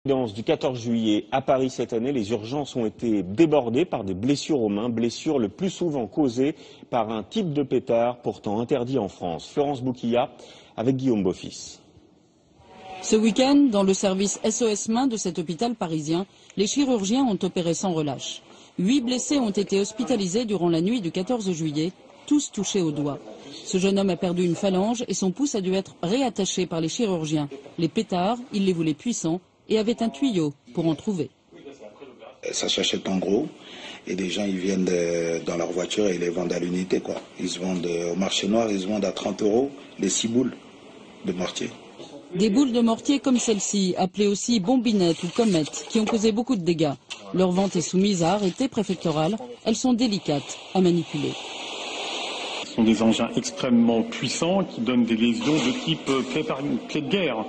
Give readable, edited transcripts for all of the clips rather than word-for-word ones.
Du 14 juillet à Paris cette année, les urgences ont été débordées par des blessures aux mains, blessures le plus souvent causées par un type de pétard pourtant interdit en France. Florence Bouquilla avec Guillaume Beaufils. Ce week-end, dans le service SOS Mains de cet hôpital parisien, les chirurgiens ont opéré sans relâche. 8 blessés ont été hospitalisés durant la nuit du 14 juillet, tous touchés au doigt. Ce jeune homme a perdu une phalange et son pouce a dû être réattaché par les chirurgiens. Les pétards, il les voulait puissants et avait un tuyau pour en trouver. Ça s'achète en gros et des gens ils viennent dans leur voiture et ils les vendent à l'unité, quoi. Ils se vendent au marché noir, ils se vendent à 30 € les 6 boules de mortier. Des boules de mortier comme celle-ci, appelées aussi bombinettes ou comètes, qui ont causé beaucoup de dégâts. Leur vente est soumise à arrêté préfectoral. Elles sont délicates à manipuler. Ce sont des engins extrêmement puissants qui donnent des lésions de type plaie de guerre,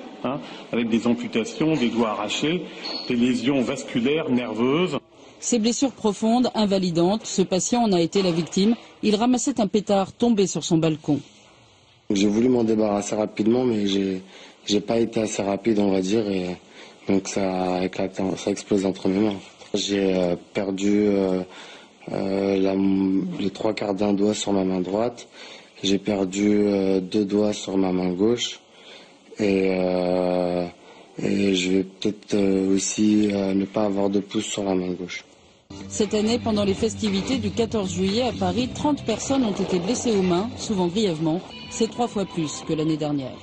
avec des amputations, des doigts arrachés, des lésions vasculaires, nerveuses. Ces blessures profondes, invalidantes, ce patient en a été la victime. Il ramassait un pétard tombé sur son balcon. J'ai voulu m'en débarrasser rapidement, mais j'ai pas été assez rapide, on va dire, et donc ça a éclaté, ça a explosé entre mes mains. J'ai perdu les 3/4 d'un doigt sur ma main droite. J'ai perdu 2 doigts sur ma main gauche. Et je vais peut-être aussi ne pas avoir de pouce sur la main gauche. Cette année, pendant les festivités du 14 juillet à Paris, 30 personnes ont été blessées aux mains, souvent grièvement. C'est 3 fois plus que l'année dernière.